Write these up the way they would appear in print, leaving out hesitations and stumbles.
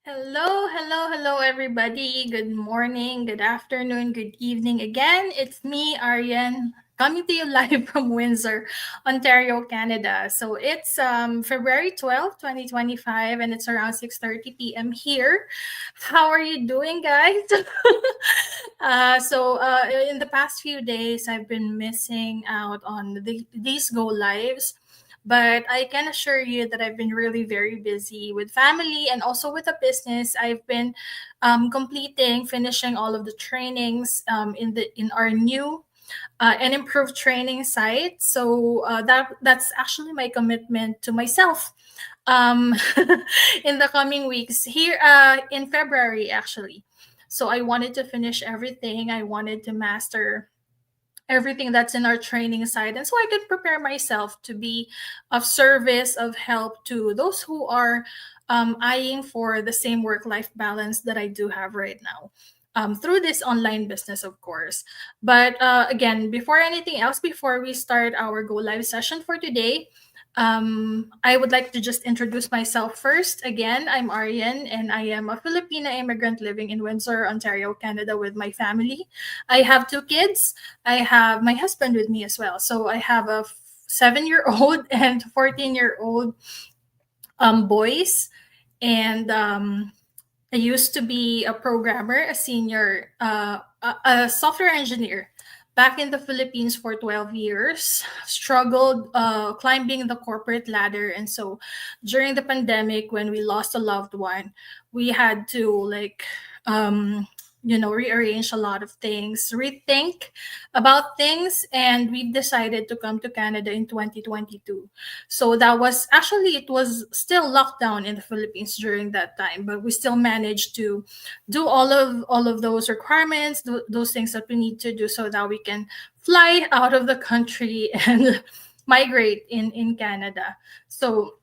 Hello, hello, hello, everybody. Good morning, good afternoon, good evening. Again, it's me, Aryan, coming to you live from Windsor, Ontario, Canada. So it's February 12th, 2025, and it's around 6:30 p.m. here. How are you doing, guys? In the past few days, I've been missing out on these go lives, but I can assure you that I've been really very busy with family and also with a business. I've been finishing all of the trainings in our new and improved training site. That's actually my commitment to myself um, in the coming weeks here in February, actually. So I wanted to finish everything. I wanted to master everything that's in our training side, and so I could prepare myself to be of service, of help to those who are eyeing for the same work-life balance that I do have right now, through this online business, of course. But again, before anything else, before we start our go live session for today, I would like to just introduce myself first. Again, I'm Arian, and I am a Filipina immigrant living in Windsor, Ontario, Canada, with my family. I have two kids. I have my husband with me as well. So I have a 7-year-old and 14-year-old boys. And I used to be a programmer, a senior, a software engineer back in the Philippines for 12 years, struggled climbing the corporate ladder. And so during the pandemic, when we lost a loved one, we had to rearrange a lot of things, rethink about things. And we decided to come to Canada in 2022. So that was actually, it was still lockdown in the Philippines during that time, but we still managed to do all of those requirements, those things that we need to do so that we can fly out of the country and migrate in Canada. So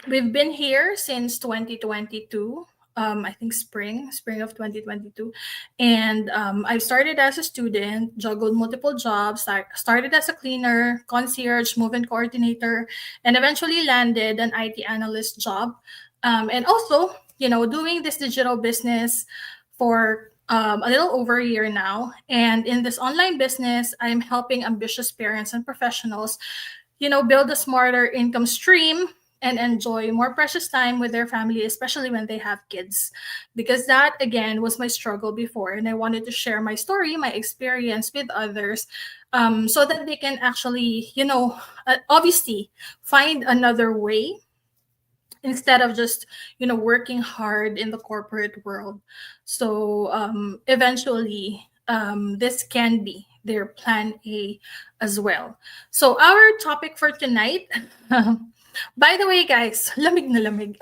we've been here since 2022. I think spring of 2022. And I started as a student, juggled multiple jobs. I started as a cleaner, concierge, move-in coordinator, and eventually landed an IT analyst job. And also, doing this digital business for a little over a year now. And in this online business, I'm helping ambitious parents and professionals, build a smarter income stream and enjoy more precious time with their family, especially when they have kids. Because that, again, was my struggle before. And I wanted to share my story, my experience with others, so that they can actually, obviously find another way instead of just, working hard in the corporate world. So eventually, this can be their plan A as well. So our topic for tonight, by the way, guys, lamig na lamig.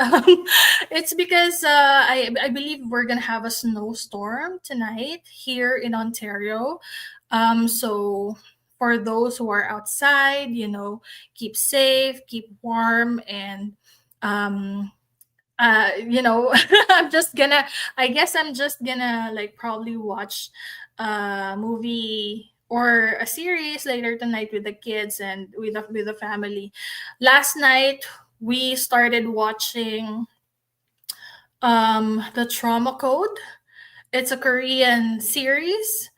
It's because I believe we're gonna have a snowstorm tonight here in Ontario. So for those who are outside, keep safe, keep warm, and um I'm just gonna, I guess I'm just gonna like probably watch a movie or a series later tonight with the kids and with the family. Last night we started watching the Trauma Code. It's a Korean series.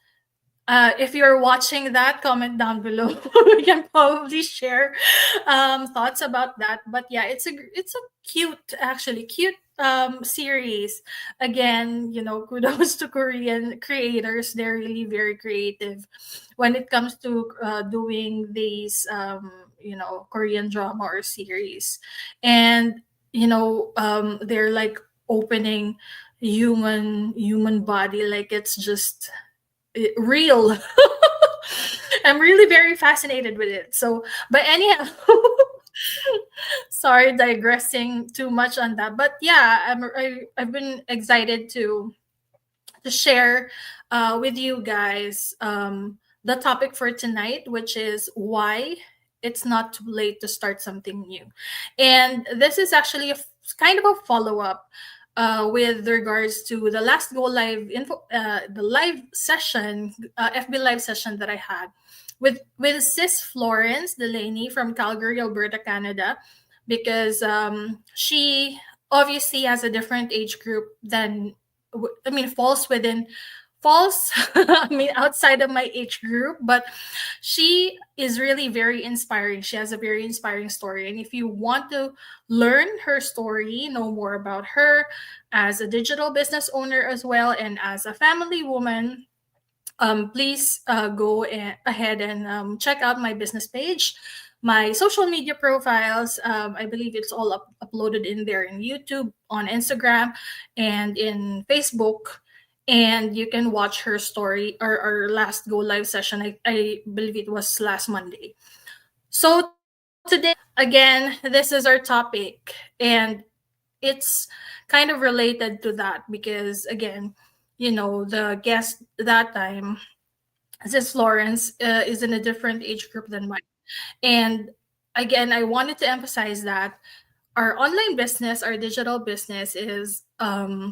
If you're watching that, comment down below. We can probably share thoughts about that. But yeah, it's a cute, actually cute series. Again, kudos to Korean creators. They're really very creative when it comes to doing these Korean drama or series, and they're like opening human body like it's just real. I'm really very fascinated with it. So, but anyhow, sorry, digressing too much on that. But yeah, I've been excited to share with you guys the topic for tonight, which is why it's not too late to start something new. And this is actually kind of a follow up with regards to the last go live info, the live session, FB live session that I had with Sis Florence Delaney from Calgary, Alberta, Canada, because she obviously has a different age group than, I mean, falls I mean outside of my age group, but she is really very inspiring. She has a very inspiring story, and if you want to learn her story, know more about her as a digital business owner as well and as a family woman, please go ahead and check out my business page, my social media profiles. I believe it's all uploaded in there in YouTube, on Instagram, and in Facebook. And you can watch her story, or our last go live session. I believe it was last Monday. So today, again, this is our topic, and it's kind of related to that because, again, the guest that time, since Florence is in a different age group than mine. And again, I wanted to emphasize that our online business, our digital business is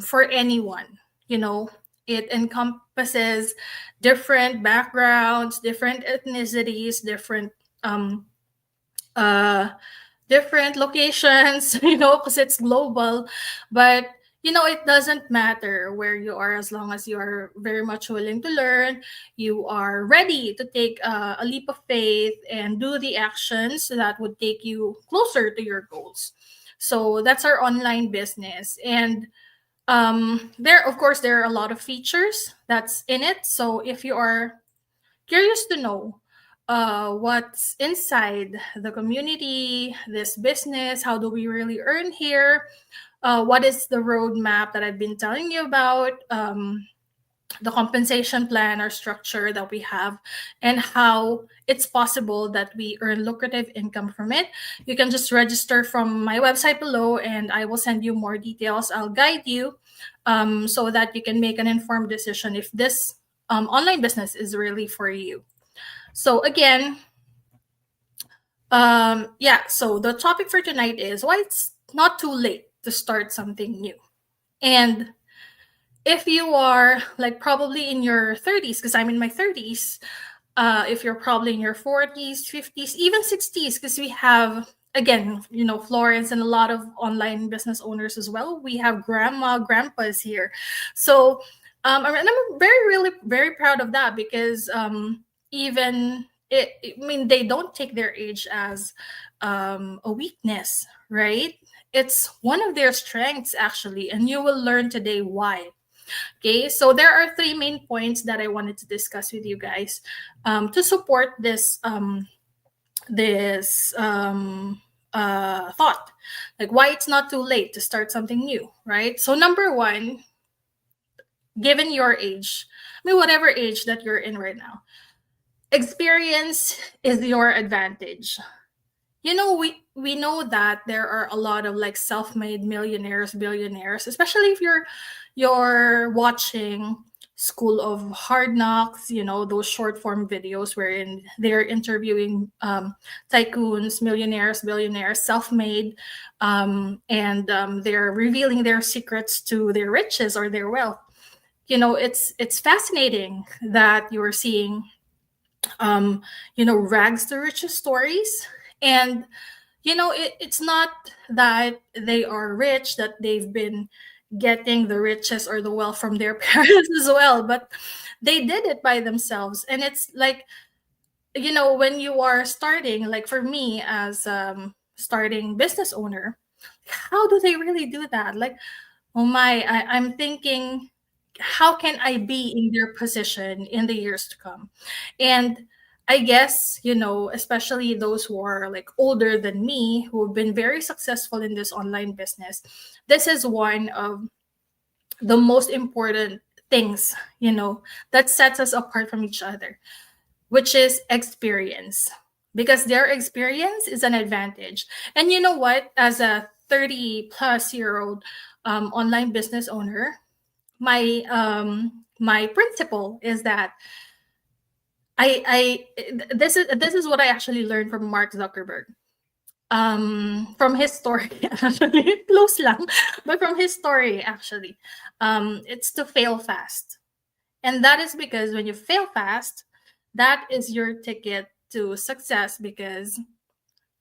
for anyone. You know, it encompasses different backgrounds, different ethnicities, um, uh, different locations, because it's global. But, it doesn't matter where you are as long as you are very much willing to learn. You are ready to take a leap of faith and do the actions that would take you closer to your goals. So that's our online business. And there, of course, there are a lot of features that's in it. So if you are curious to know what's inside the community, this business, how do we really earn here, what is the roadmap that I've been telling you about, the compensation plan or structure that we have, and how it's possible that we earn lucrative income from it, you can just register from my website below and I will send you more details. I'll guide you so that you can make an informed decision if this online business is really for you. So again, yeah, so the topic for tonight is why it's not too late to start something new. And if you are like probably in your 30s, because I'm in my 30s, if you're probably in your 40s, 50s, even 60s, because we have, again, Florence and a lot of online business owners as well. We have grandpas here. So, and I'm very, really, very proud of that because even I mean, they don't take their age as a weakness, right? It's one of their strengths, actually, and you will learn today why. Okay, so there are three main points that I wanted to discuss with you guys to support this thought, like why it's not too late to start something new, right? So number one, given your age, I mean whatever age that you're in right now, experience is your advantage. We know that there are a lot of like self-made millionaires, billionaires, especially if you're watching School of Hard Knocks, those short form videos wherein they're interviewing tycoons, millionaires, billionaires, self-made, and they're revealing their secrets to their riches or their wealth. It's fascinating that you're seeing rags to riches stories. And it's not that they are rich, that they've been getting the riches or the wealth from their parents as well, but they did it by themselves. And it's like, when you are starting, like for me as starting business owner, how do they really do that? Like, oh my, I'm thinking, how can I be in their position in the years to come? And I guess, especially those who are like older than me, who have been very successful in this online business, this is one of the most important things, that sets us apart from each other, which is experience. Because their experience is an advantage. And you know what? As a 30-plus-year-old online business owner, my principle is that this is what I actually learned from Mark Zuckerberg. From his story, actually, close lang, but from his story, actually, it's to fail fast, and that is because when you fail fast, that is your ticket to success because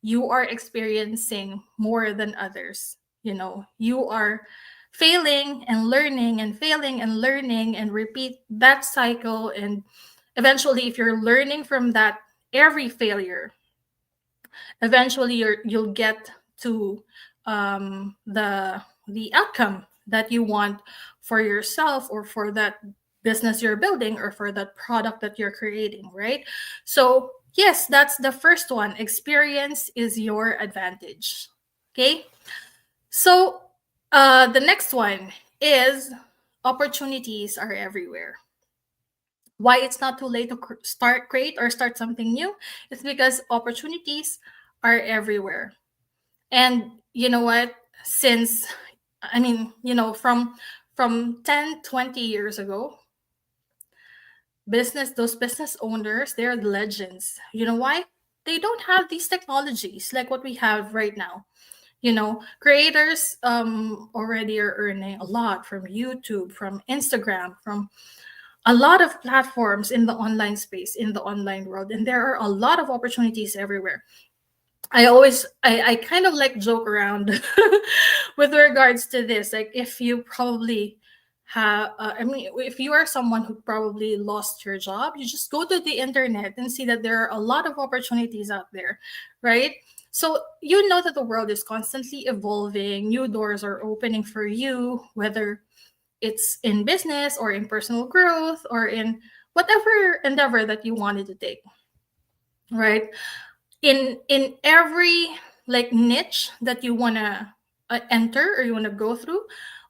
you are experiencing more than others. You are failing and learning and failing and learning and repeat that cycle. And eventually, if you're learning from that every failure, eventually you'll get to the outcome that you want for yourself, or for that business you're building, or for that product that you're creating, right? So yes, that's the first one. Experience is your advantage. Okay. So the next one is opportunities are everywhere. Why it's not too late to start, create, or start something new? It's because opportunities are everywhere. And you know what? Since, I mean, from 10, 20 years ago, those business owners, they're legends. You know why? They don't have these technologies like what we have right now. Creators already are earning a lot from YouTube, from Instagram, from a lot of platforms in the online space, in the online world, and there are a lot of opportunities everywhere. I kind of like joke around with regards to this. Like, if you probably have, I mean, if you are someone who probably lost your job, you just go to the internet and see that there are a lot of opportunities out there, right? So you know that the world is constantly evolving, new doors are opening for you, whether it's in business or in personal growth or in whatever endeavor that you wanted to take, right? In every like niche that you want to enter or you want to go through,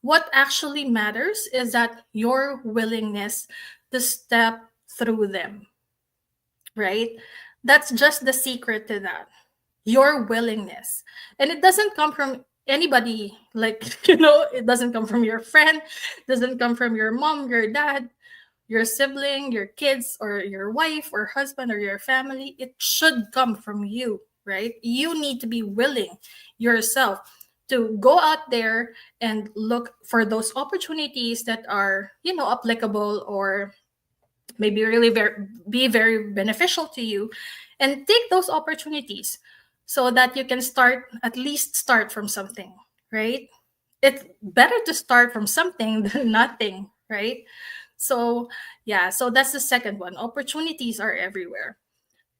what actually matters is that your willingness to step through them, right? That's just the secret to that. Your willingness. And it doesn't come from anybody, like, it doesn't come from your friend, it doesn't come from your mom, your dad, your sibling, your kids, or your wife or husband or your family. It should come from you, right? You need to be willing yourself to go out there and look for those opportunities that are, applicable, or maybe really be very beneficial to you, and take those opportunities so that you can at least start from something, right? It's better to start from something than nothing, right? So, yeah, so that's the second one. Opportunities are everywhere.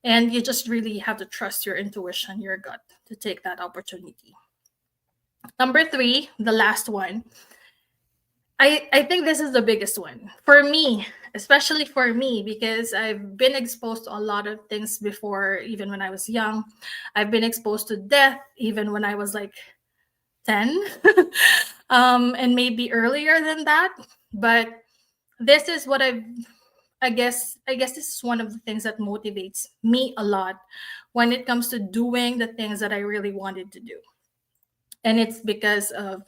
And you just really have to trust your intuition, your gut, to take that opportunity. Number three, the last one. I think this is the biggest one for me, especially for me, because I've been exposed to a lot of things before, even when I was young. I've been exposed to death even when I was like 10, and maybe earlier than that. But this is what I guess this is one of the things that motivates me a lot when it comes to doing the things that I really wanted to do. And it's because of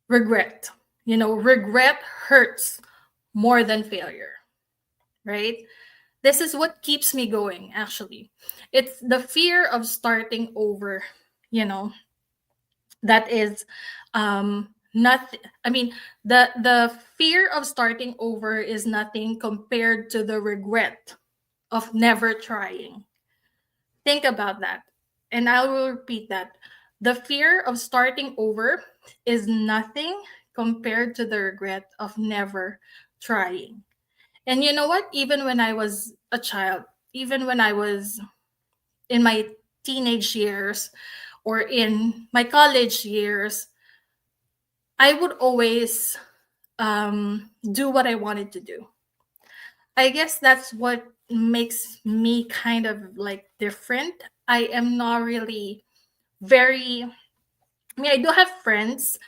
regret. Regret hurts more than failure, right? This is what keeps me going, actually. It's the fear of starting over, you know, that is nothing. I mean, the fear of starting over is nothing compared to the regret of never trying. Think about that. And I will repeat that. The fear of starting over is nothing compared to the regret of never trying. And you know what? Even when I was a child, even when I was in my teenage years or in my college years, I would always do what I wanted to do. I guess that's what makes me kind of like different. I am not really very, I mean, I do have friends.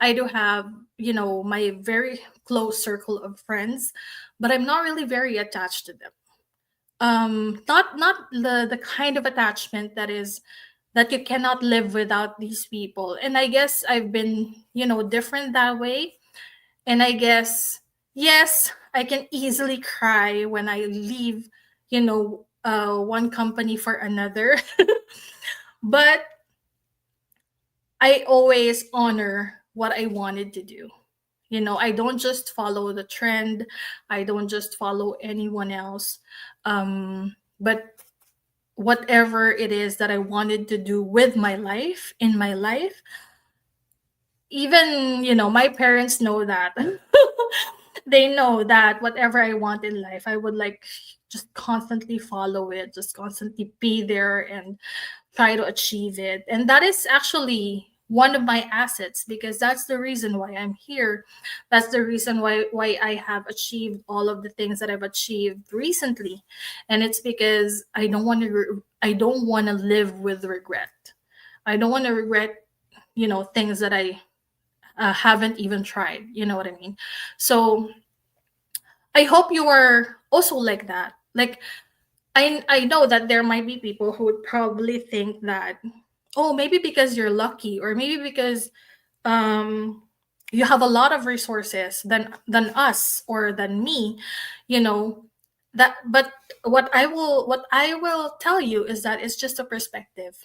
I do have, my very close circle of friends, but I'm not really very attached to them. Not the kind of attachment that you cannot live without these people. And I guess I've been, different that way. And I guess, yes, I can easily cry when I leave, one company for another. But I always honor what I wanted to do. I don't just follow the trend. I don't just follow anyone else. But whatever it is that I wanted to do with my life, in my life. Even, my parents know that. They know that whatever I want in life, I would like just constantly follow it, just constantly be there and try to achieve it. And that is actually one of my assets, because that's the reason why I'm here. That's the reason why I have achieved all of the things that I've achieved recently. And it's because I don't want to live with regret. I don't want to regret, things that I haven't even tried. You know what I mean? So I hope you are also like that. Like, I know that there might be people who would probably think that, oh, maybe because you're lucky, or maybe because um you have a lot of resources than us or than me, you know that. But what I will tell you is that it's just a perspective.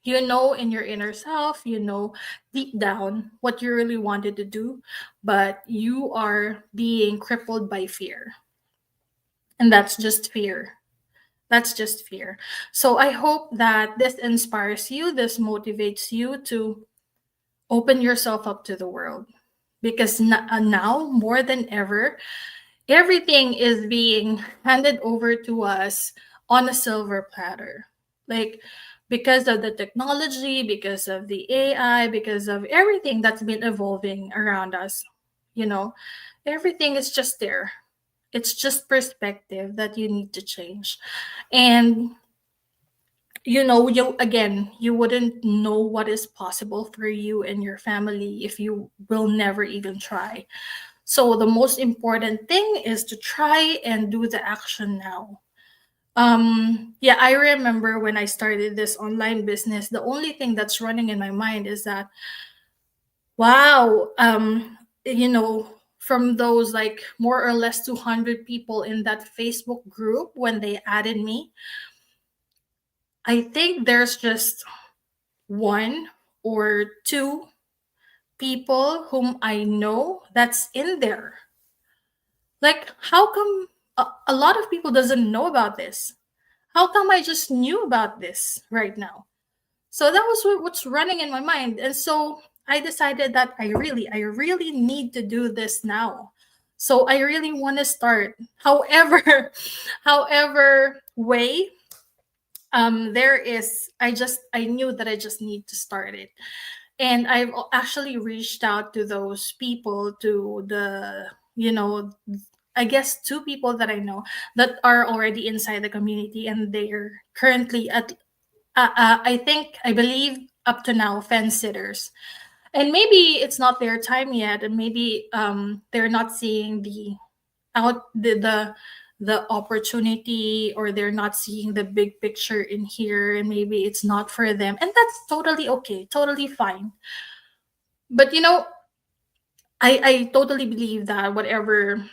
In your inner self, deep down what you really wanted to do, but you are being crippled by fear. And that's just fear. So I hope that this inspires you, this motivates you to open yourself up to the world, because now more than ever, everything is being handed over to us on a silver platter. Like, because of the technology, because of the AI, because of everything that's been evolving around us, you know, everything is just there. It's just perspective that you need to change. And you wouldn't know what is possible for you and your family if you will never even try. So the most important thing is to try and do the action now. Yeah, I remember when I started this online business, the only thing that's running in my mind is that, wow, from those like more or less 200 people in that Facebook group when they added me, I think there's just one or two people whom I know that's in there. Like, how come a lot of people doesn't know about this? How come I just knew about this right now? So that was what's running in my mind. And so I decided that I really need to do this now. So I really want to start. However, however way there is, I knew that I just need to start it. And I've actually reached out to those people, to the, I guess, two people that I know that are already inside the community, and they're currently at, I believe, up to now, fence sitters. And maybe it's not their time yet, and maybe they're not seeing the opportunity, or they're not seeing the big picture in here, and maybe it's not for them, and that's totally okay, totally fine. But I totally believe that whatever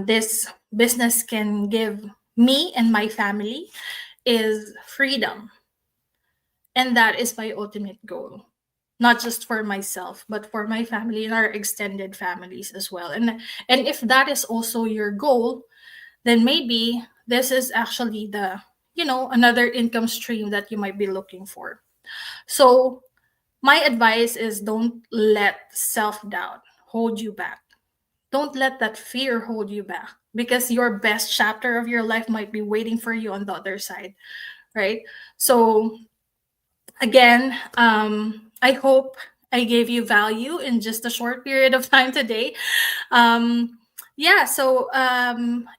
this business can give me and my family is freedom. And that is my ultimate goal. Not just for myself, but for my family and our extended families as well. And if that is also your goal, then maybe this is actually the, another income stream that you might be looking for. So my advice is, don't let self-doubt hold you back. Don't let that fear hold you back, because your best chapter of your life might be waiting for you on the other side, right? So again, I hope I gave you value in just a short period of time today. Yeah, so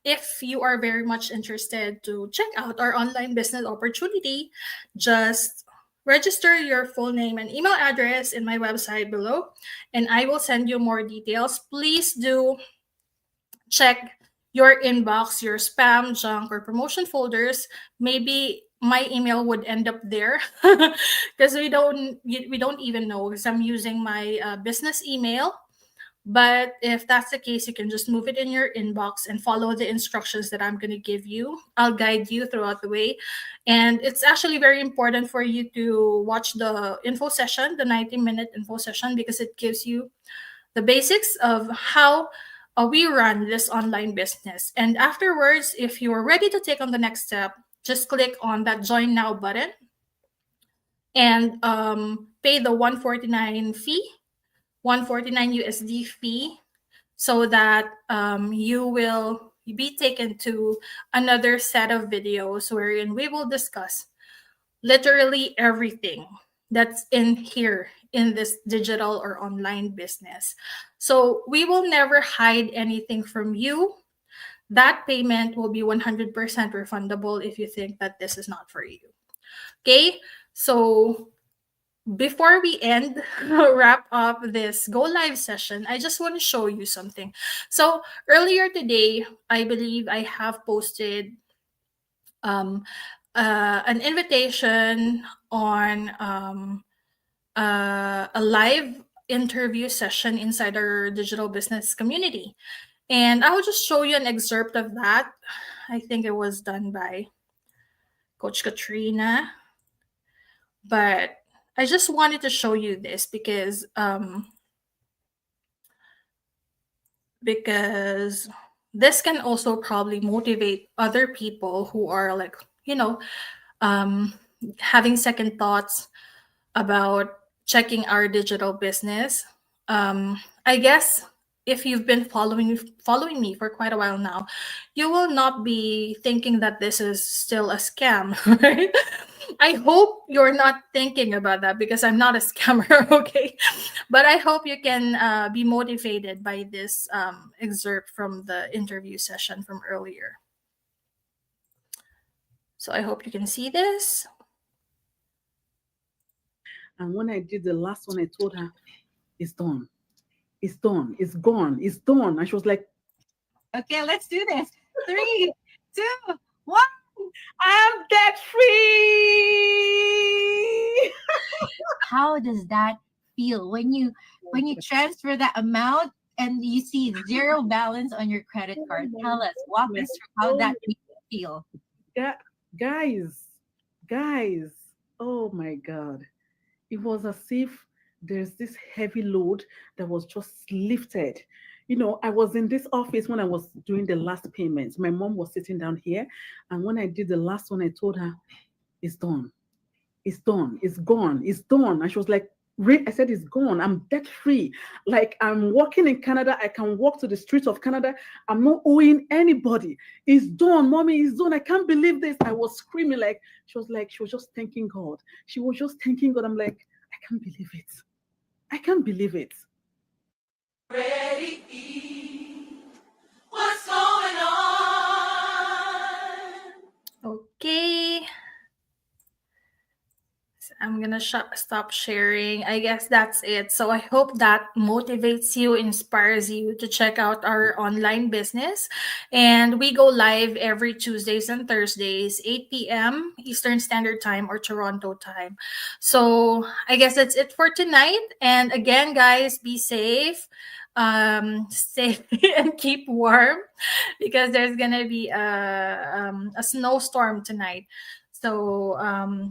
if you are very much interested to check out our online business opportunity, just register your full name and email address in my website below, and I will send you more details. Please do check your inbox, your spam, junk, or promotion folders. Maybe my email would end up there because we don't even know, because I'm using my business email. But if that's the case, you can just move it in your inbox and follow the instructions that I'm going to give you. I'll guide you throughout the way. And it's actually very important for you to watch the info session, the 90-minute info session, because it gives you the basics of how we run this online business. And afterwards, if you're ready to take on the next step, just click on that join now button and pay the 149 fee, 149 USD fee, so that you will be taken to another set of videos wherein we will discuss literally everything that's in here in this digital or online business. So we will never hide anything from you. That payment will be 100% refundable if you think that this is not for you. Okay? So before we end, wrap up this go live session, I just want to show you something. So earlier today, I believe I have posted um, an invitation on a live interview session inside our digital business community. And I will just show you an excerpt of that. I think it was done by Coach Katrina. But I just wanted to show you this because this can also probably motivate other people who are like, you know, um, having second thoughts about checking our digital business. I guess if you've been following me for quite a while now, you will not be thinking that this is still a scam, right? I hope you're not thinking about that because I'm not a scammer, okay? But I hope you can be motivated by this excerpt from the interview session from earlier. So I hope you can see this. And when I did the last one, I told her, it's done. It's done. It's gone. It's done. And she was like, Okay, let's do this. 3, 2, 1. I'm debt free. How does that feel when you transfer that amount and you see zero balance on your credit card? Tell us, walk us through how that makes you feel. Guys, guys, oh my God. It was as if there's this heavy load that was just lifted. I was in this office when I was doing the last payments. My mom was sitting down here. And when I did the last one, I told her, it's done. It's done. It's gone. It's done. And she was like, I said, it's gone. I'm debt free. Like, I'm working in Canada. I can walk to the streets of Canada. I'm not owing anybody. It's done, mommy. It's done. I can't believe this. I was screaming. She was just thanking God. She was just thanking God. I'm like, I can't believe it. I can't believe it. What's going on? Okay. I'm gonna stop sharing. I guess that's it. So I hope that motivates you, inspires you to check out our online business. And we go live every Tuesdays and Thursdays, 8 p.m. Eastern Standard Time or Toronto time. So I guess that's it for tonight. And again, guys, be safe, stay and keep warm because there's gonna be a snowstorm tonight. So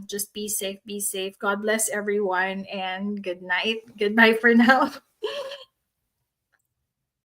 just be safe, be safe. God bless everyone, and good night. Goodbye for now.